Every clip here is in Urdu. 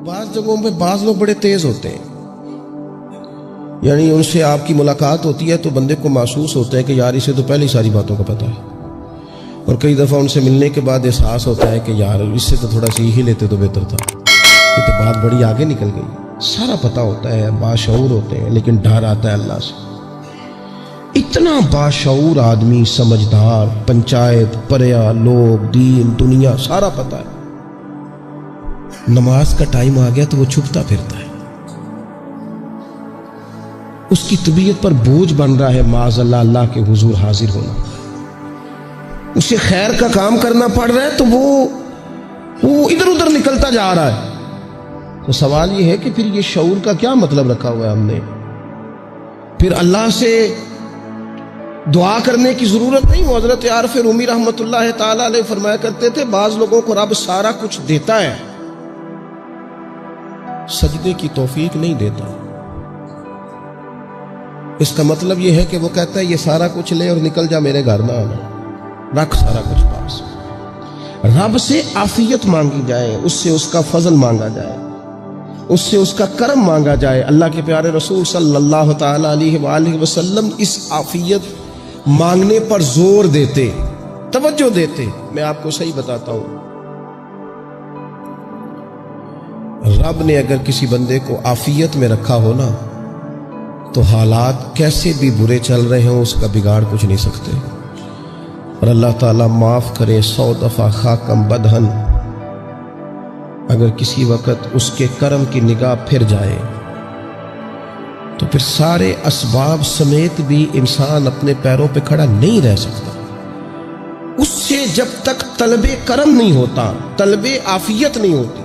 بعض جگہوں پہ بعض لوگ بڑے تیز ہوتے ہیں، یعنی ان سے آپ کی ملاقات ہوتی ہے تو بندے کو محسوس ہوتا ہے کہ یار اسے تو پہلے ہی ساری باتوں کا پتہ ہے، اور کئی دفعہ ان سے ملنے کے بعد احساس ہوتا ہے کہ یار اس سے تو تھوڑا سیکھ ہی لیتے تو بہتر تھا، یہ تو بات بڑی آگے نکل گئی۔ سارا پتہ ہوتا ہے، باشعور ہوتے ہیں، لیکن ڈر آتا ہے اللہ سے۔ اتنا باشعور آدمی، سمجھدار، پنچایت، پریا، لوگ، دین، دنیا سارا پتہ ہے، نماز کا ٹائم آ گیا تو وہ چھپتا پھرتا ہے، اس کی طبیعت پر بوجھ بن رہا ہے معاذ اللہ اللہ کے حضور حاضر ہونا، اسے خیر کا کام کرنا پڑ رہا ہے تو وہ ادھر ادھر نکلتا جا رہا ہے۔ تو سوال یہ ہے کہ پھر یہ شعور کا کیا مطلب رکھا ہوا ہے ہم نے؟ پھر اللہ سے دعا کرنے کی ضرورت نہیں۔ وہ حضرت عارف رومی رحمۃ اللہ تعالی علیہ فرمایا کرتے تھے بعض لوگوں کو رب سارا کچھ دیتا ہے، سجدے کی توفیق نہیں دیتا۔ اس کا مطلب یہ ہے کہ وہ کہتا ہے یہ سارا کچھ لے اور نکل جا، میرے گھر نہ آنا، رکھ سارا کچھ پاس۔ رب سے عافیت مانگی جائے، اس سے اس کا فضل مانگا جائے، اس سے اس کا کرم مانگا جائے۔ اللہ کے پیارے رسول صلی اللہ تعالی علیہ وآلہ وسلم اس عافیت مانگنے پر زور دیتے، توجہ دیتے۔ میں آپ کو صحیح بتاتا ہوں، رب نے اگر کسی بندے کو عافیت میں رکھا ہو نا تو حالات کیسے بھی برے چل رہے ہوں اس کا بگاڑ کچھ نہیں سکتے۔ اور اللہ تعالیٰ معاف کرے 100 دفعہ خاکم بدہن، اگر کسی وقت اس کے کرم کی نگاہ پھر جائے تو پھر سارے اسباب سمیت بھی انسان اپنے پیروں پہ کھڑا نہیں رہ سکتا۔ اس سے جب تک طلب کرم نہیں ہوتا، طلب عافیت نہیں ہوتی،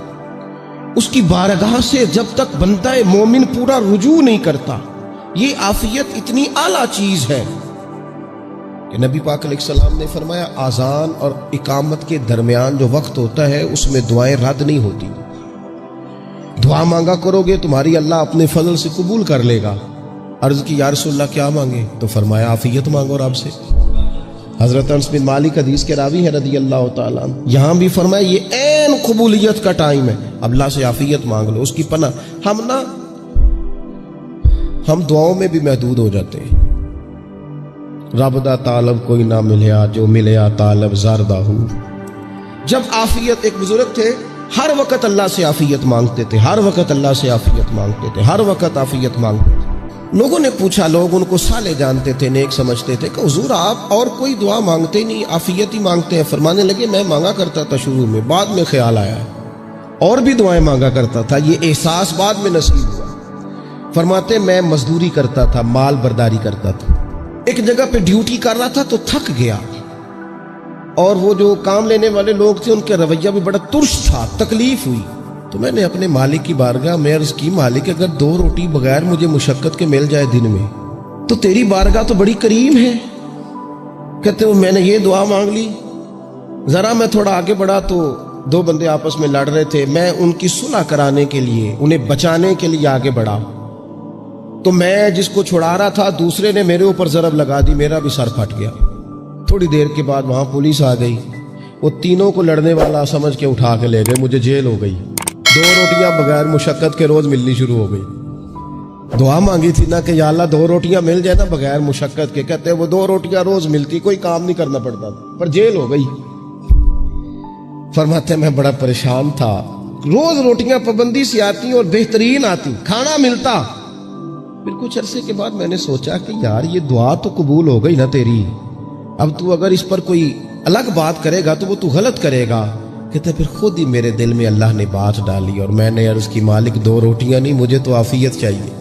اس کی بارگاہ سے جب تک بندہ مومن پورا رجوع نہیں کرتا، یہ عافیت اتنی اعلیٰ چیز ہے کہ نبی پاک علیہ السلام نے فرمایا آذان اور اقامت کے درمیان جو وقت ہوتا ہے اس میں دعائیں رد نہیں ہوتی۔ دعا مانگا کرو گے تمہاری اللہ اپنے فضل سے قبول کر لے گا۔ عرض کی یا رسول اللہ کیا مانگے؟ تو فرمایا عافیت مانگو رب سے۔ حضرت انس بن مالک حدیث کے راوی ہے رضی اللہ تعالیٰ عنہ، یہاں بھی فرمایا یہ عین قبولیت کا ٹائم ہے، اب اللہ سے عافیت مانگ لو، اس کی پناہ۔ ہم دعاؤں میں بھی محدود ہو جاتے ہیں۔ رب دا طالب کوئی نہ ملیا، جو ملیا طالب زردہ ہو۔ جب عافیت، ایک بزرگ تھے ہر وقت اللہ سے عافیت مانگتے تھے، ہر وقت اللہ سے عافیت مانگتے تھے، ہر وقت عافیت مانگتے تھے۔ لوگوں نے پوچھا، لوگ ان کو صالح جانتے تھے، نیک سمجھتے تھے کہ حضور آپ اور کوئی دعا مانگتے نہیں، عافیت ہی مانگتے ہیں۔ فرمانے لگے میں مانگا کرتا تھا شروع میں، بعد میں خیال آیا اور بھی دعائیں مانگا کرتا تھا، یہ احساس بعد میں نصیب ہوا۔ فرماتے میں مزدوری کرتا تھا، مال برداری کرتا تھا، ایک جگہ پہ ڈیوٹی کر رہا تھا تو تھک گیا، اور وہ جو کام لینے والے لوگ تھے ان کے رویہ بھی بڑا ترش تھا، تکلیف ہوئی۔ تو میں نے اپنے مالک کی بارگاہ میں عرض کی مالک اگر 2 روٹی بغیر مجھے مشقت کے مل جائے دن میں تو تیری بارگاہ تو بڑی کریم ہے۔ کہتے ہیں میں نے یہ دعا مانگ لی، ذرا میں تھوڑا آگے بڑھا تو 2 بندے آپس میں لڑ رہے تھے، میں ان کی صلح کرانے کے لیے، انہیں بچانے کے لیے آگے بڑھا، تو میں جس کو چھڑا رہا تھا دوسرے نے میرے اوپر ضرب لگا دی، میرا بھی سر پھٹ گیا۔ تھوڑی دیر کے بعد وہاں پولیس آ گئی، وہ تینوں کو لڑنے والا سمجھ کے اٹھا کے لے گئے، مجھے جیل ہو گئی۔ 2 روٹیاں بغیر مشقت کے روز ملنی شروع ہو گئی۔ دعا مانگی تھی نا کہ یا اللہ 2 روٹیاں مل جائے نا بغیر مشقت کے، کہتے ہیں وہ 2 روٹیاں روز ملتی، کوئی کام نہیں کرنا پڑتا تھا، پر جیل ہو گئی۔ فرماتے میں بڑا پریشان تھا، روز روٹیاں پابندی سے آتی اور بہترین آتی، کھانا ملتا۔ پھر کچھ عرصے کے بعد میں نے سوچا کہ یار یہ دعا تو قبول ہو گئی نا تیری، اب تو اگر اس پر کوئی الگ بات کرے گا تو وہ تو غلط کرے گا۔ کہتے پھر خود ہی میرے دل میں اللہ نے بات ڈالی اور میں نے عرض کی مالک 2 روٹیاں نہیں، مجھے تو عافیت چاہیے،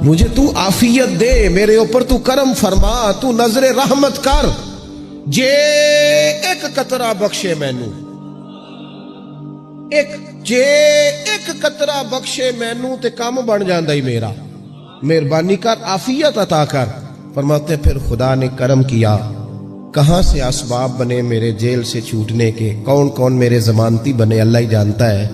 مجھے تو عافیت دے، میرے اوپر تو کرم فرما، تو نظر رحمت کر، جے ایک قطرہ بخشے مینوں، جے ایک قطرہ بخشے مینوں تے کام بن جاندا ہی میرا، مہربانی کر عافیت عطا کر۔ فرماتے پھر خدا نے کرم کیا، کہاں سے اسباب بنے میرے جیل سے چھوٹنے کے، کون کون میرے ضمانتی بنے اللہ ہی جانتا ہے۔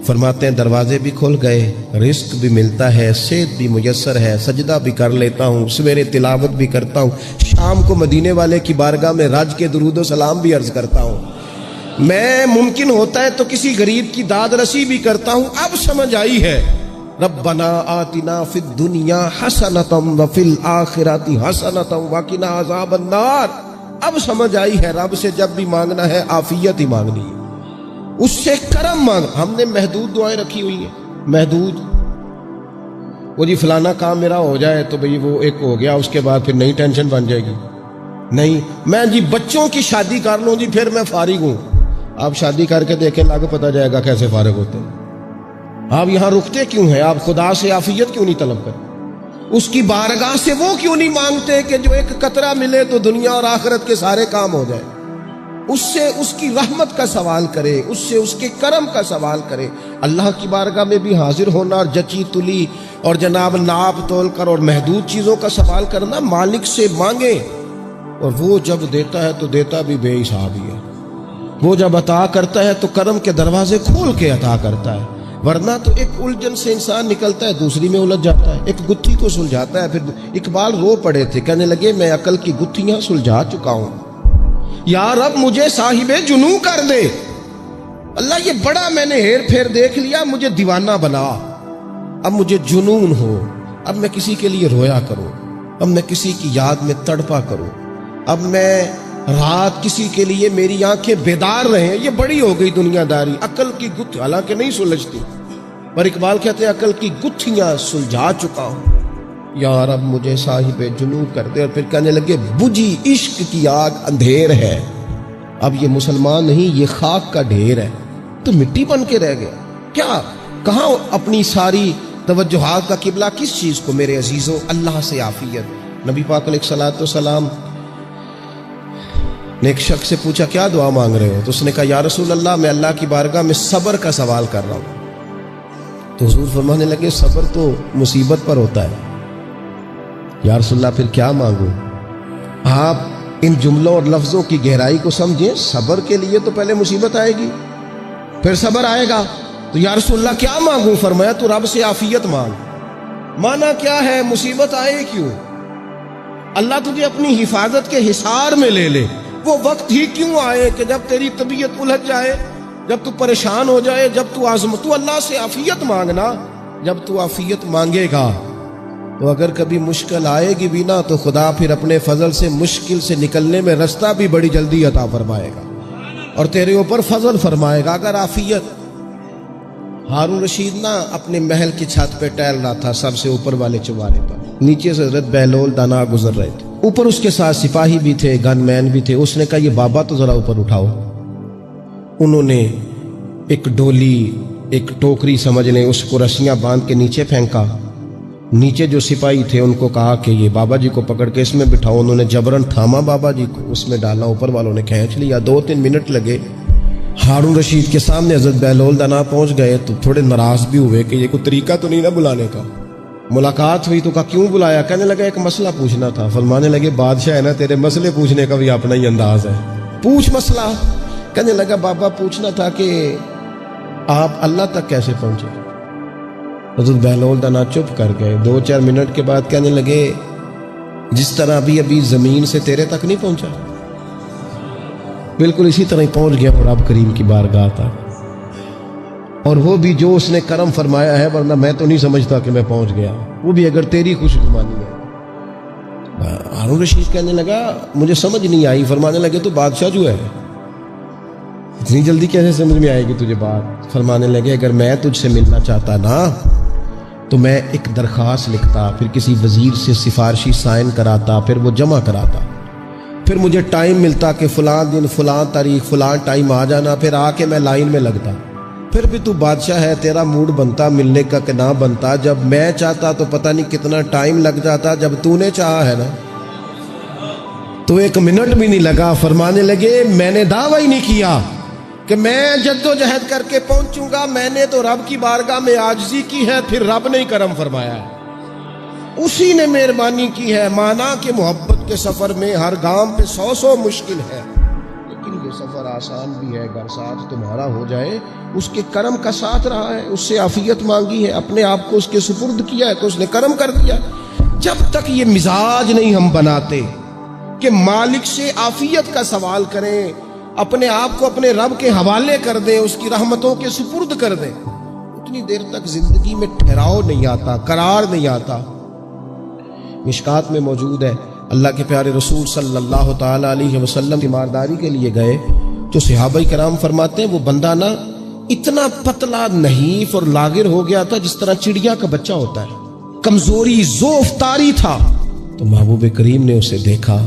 فرماتے ہیں دروازے بھی کھل گئے، رزق بھی ملتا ہے، صحت بھی میسر ہے، سجدہ بھی کر لیتا ہوں، سویرے تلاوت بھی کرتا ہوں، شام کو مدینے والے کی بارگاہ میں رج کے درود و سلام بھی عرض کرتا ہوں۔ میں ممکن ہوتا ہے تو کسی غریب کی داد رسی بھی کرتا ہوں. اب سمجھ آئی ہے. ربنا آتنا فی الدنیا حسنۃ وفی الآخرۃ حسنۃ وقنا عذاب النار. اب سمجھ آئی ہے رب سے جب بھی مانگنا ہے عافیت ہی مانگنی ہے, اس سے کرم مانگ. ہم نے محدود دعائیں رکھی ہوئی ہیں, محدود. وہ جی فلانا کام میرا ہو جائے تو بھئی وہ ایک ہو گیا, اس کے بعد پھر نئی ٹینشن بن جائے گی. نہیں, میں جی بچوں کی شادی کر لوں جی پھر میں فارغ ہوں. آپ شادی کر کے دیکھیں, لاگے پتہ جائے گا کیسے فارغ ہوتے ہیں. آپ یہاں رکتے کیوں ہیں؟ آپ خدا سے عافیت کیوں نہیں طلب کرتے؟ اس کی بارگاہ سے وہ کیوں نہیں مانگتے کہ جو ایک قطرہ ملے تو دنیا اور آخرت کے سارے کام ہو جائے؟ اس سے اس کی رحمت کا سوال کرے, اس سے اس کے کرم کا سوال کرے. اللہ کی بارگاہ میں بھی حاضر ہونا اور جچی تلی اور جناب ناپ تول کر اور محدود چیزوں کا سوال کرنا, مالک سے مانگے. اور وہ جب دیتا ہے تو دیتا بھی بے حساب ہی ہے. وہ جب عطا کرتا ہے تو کرم کے دروازے کھول کے عطا کرتا ہے, ورنہ تو ایک الجھن سے انسان نکلتا ہے دوسری میں الجھ جاتا ہے. ایک گتھی کو سلجھاتا ہے. پھر اقبال رو پڑے تھے, کہنے لگے میں عقل کی گتھیاں سلجھا چکا ہوں, یا رب مجھے صاحب جنوں کر دے. اللہ یہ بڑا میں نے ہیر پھیر دیکھ لیا, مجھے دیوانہ بنا. اب مجھے جنون ہو, اب میں کسی کے لیے رویا کروں, اب میں کسی کی یاد میں تڑپا کروں, اب میں رات کسی کے لیے میری آنکھیں بیدار رہیں. یہ بڑی ہو گئی دنیا داری. عقل کی گتھی حالانکہ نہیں سلجھتی, پر اقبال کہتے ہیں عقل کی گتھیاں سلجھا چکا ہوں, یا رب مجھے صاحب جنوں کر دے. اور پھر کہنے لگے بجھی عشق کی آگ اندھیر ہے, اب یہ مسلمان نہیں یہ خاک کا ڈھیر ہے. تو مٹی بن کے رہ گیا کیا؟ کہاں اپنی ساری توجہات کا قبلہ کس چیز کو میرے عزیزوں؟ اللہ سے عافیت. نبی پاک علیہ الصلوۃ والسلام نے ایک شخص سے پوچھا کیا دعا مانگ رہے ہو؟ تو اس نے کہا یا رسول اللہ میں اللہ کی بارگاہ میں صبر کا سوال کر رہا ہوں. تو حضور فرمانے لگے صبر تو مصیبت پر ہوتا ہے. یا رسول اللہ پھر کیا مانگوں؟ آپ ان جملوں اور لفظوں کی گہرائی کو سمجھیں. صبر کے لیے تو پہلے مصیبت آئے گی, پھر صبر آئے گا. تو یا رسول اللہ کیا مانگوں؟ فرمایا تو رب سے عافیت مانگ. مانا کیا ہے؟ مصیبت آئے کیوں؟ اللہ تجھے اپنی حفاظت کے حصار میں لے لے. وہ وقت ہی کیوں آئے کہ جب تیری طبیعت الجھ جائے, جب تو پریشان ہو جائے, جب تو تو اللہ سے عافیت مانگنا. جب تو عافیت مانگے گا تو اگر کبھی مشکل آئے گی بھی نا تو خدا پھر اپنے فضل سے مشکل سے نکلنے میں رستہ بھی بڑی جلدی عطا فرمائے گا اور تیرے اوپر فضل فرمائے گا. اگر عافیت. ہارون رشید نا اپنے محل کی چھت پہ ٹہل رہا تھا سب سے اوپر والے چوارے پر, نیچے سے حضرت بہلول دانا گزر رہے تھے, اوپر اس کے ساتھ سپاہی بھی تھے, گن مین بھی تھے. اس نے کہا یہ بابا تو ذرا اوپر اٹھاؤ. انہوں نے ایک ڈولی, ایک ٹوکری سمجھ لیں, اس کو رسیاں باندھ کے نیچے پھینکا. نیچے جو سپاہی تھے ان کو کہا کہ یہ بابا جی کو پکڑ کے اس میں بٹھاؤ. انہوں نے جبرن تھاما بابا جی کو, اس میں ڈالا, اوپر والوں نے کھینچ لیا. 2-3 منٹ لگے. ہارون رشید کے سامنے حضرت بہلول دانا پہنچ گئے تو تھوڑے ناراض بھی ہوئے کہ یہ کوئی طریقہ تو نہیں نا بلانے کا. ملاقات ہوئی تو کہا کیوں بلایا؟ کہنے لگا ایک مسئلہ پوچھنا تھا. فرمانے لگے بادشاہ ہے نا, تیرے مسئلے پوچھنے کا بھی اپنا ہی انداز ہے, پوچھ مسئلہ. کہنے لگا بابا پوچھنا تھا کہ آپ اللہ تک کیسے پہنچے؟ حضرت بہلول دانا چپ کر گئے. 2-4 منٹ کے بعد کہنے لگے جس طرح ابھی زمین سے تیرے تک نہیں پہنچا, بالکل اسی طرح ہی پہنچ گیا اور رب کریم کی بارگاہ تک. اور وہ بھی جو اس نے کرم فرمایا ہے, ورنہ میں تو نہیں سمجھتا کہ میں پہنچ گیا, وہ بھی اگر تیری خوش گمانی ہے. ہارون رشید کہنے لگا مجھے سمجھ نہیں آئی. فرمانے لگے تو بادشاہ جو ہے اتنی جلدی کیسے سمجھ میں آئے گی تجھے بات؟ فرمانے لگے اگر میں تجھ سے ملنا چاہتا نا تو میں ایک درخواست لکھتا, پھر کسی وزیر سے سفارشی سائن کراتا, پھر وہ جمع کراتا, پھر مجھے ٹائم ملتا کہ فلاں دن فلاں تاریخ فلاں ٹائم آ جانا, پھر آ کے میں لائن میں لگتا. پھر بھی تو بادشاہ ہے, تیرا موڈ بنتا ملنے کا کہ نہ بنتا. جب میں چاہتا تو پتہ نہیں کتنا ٹائم لگ جاتا, جب تو نے چاہا ہے نا تو 1 منٹ بھی نہیں لگا. فرمانے لگے میں نے دعویٰ ہی نہیں کیا کہ میں جدوجہد کر کے پہنچوں گا, میں نے تو رب کی بارگاہ میں عاجزی کی ہے, پھر رب نے ہی کرم فرمایا ہے, اسی نے مہربانی کی ہے. مانا کہ محبت کے سفر میں ہر گام پہ 100 مشکل ہے, لیکن یہ سفر آسان بھی ہے اگر ساتھ تمہارا ہو جائے. اس کے کرم کا ساتھ رہا ہے, اس سے عافیت مانگی ہے, اپنے آپ کو اس کے سپرد کیا ہے تو اس نے کرم کر دیا. جب تک یہ مزاج نہیں ہم بناتے کہ مالک سے عافیت کا سوال کریں, اپنے آپ کو اپنے رب کے حوالے کر دیں، اس کی رحمتوں کے سپرد کر دیں، اتنی دیر تک زندگی میں ٹھہراؤ نہیں آتا، قرار نہیں آتا۔ مشکات میں موجود ہے، اللہ کے پیارے رسول صلی اللہ تعالی علیہ وسلم تیمارداری کے لیے گئے تو صحابہ کرام فرماتے ہیں وہ بندہ نا اتنا پتلا نحیف اور لاغر ہو گیا تھا جس طرح چڑیا کا بچہ ہوتا ہے، کمزوری ضعف طاری تھا۔ تو محبوب کریم نے اسے دیکھا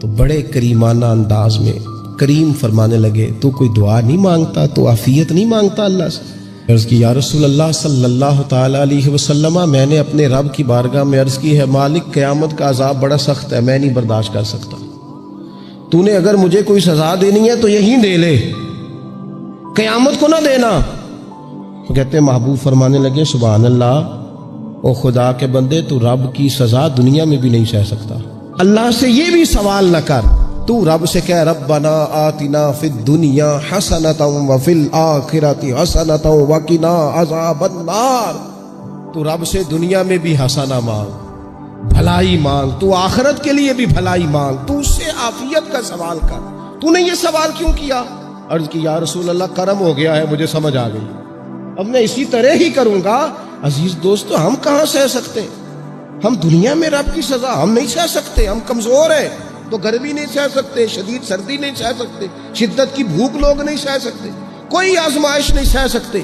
تو بڑے کریمانہ انداز میں کریم فرمانے لگے، تو کوئی دعا نہیں مانگتا، تو عافیت نہیں مانگتا اللہ سے؟ عرض کی یا رسول اللہ صلی اللہ تعالی علیہ وسلم، میں نے اپنے رب کی بارگاہ میں عرض کی ہے مالک قیامت کا عذاب بڑا سخت ہے، میں نہیں برداشت کر سکتا، تو نے اگر مجھے کوئی سزا دینی ہے تو یہیں دے لے، قیامت کو نہ دینا۔ تو کہتے ہیں محبوب فرمانے لگے سبحان اللہ، او خدا کے بندے تو رب کی سزا دنیا میں بھی نہیں سہ سکتا، اللہ سے یہ بھی سوال نہ کر، تو رب سے کہہ ربنا آتنا فی الدنیا حسنۃ وفی الآخرۃ حسنۃ وقنا عذاب النار، تو رب سے دنیا میں بھی حسنہ مانگ، بھلائی مانگ، تو آخرت کے لیے بھی بھلائی مانگ، تو اس سے عافیت کا سوال کر، تو نے یہ سوال کیوں کیا؟ عرض کی یا رسول اللہ کرم ہو گیا ہے، مجھے سمجھ آ گئی، اب میں اسی طرح ہی کروں گا۔ عزیز دوستو، ہم کہاں سہ سکتے ہیں؟ ہم دنیا میں رب کی سزا ہم نہیں سہ سکتے، ہم کمزور ہیں، تو گرمی نہیں سہ سکتے، شدید سردی نہیں سہ سکتے، شدت کی بھوک لوگ نہیں سہ سکتے، کوئی آزمائش نہیں سہ سکتے۔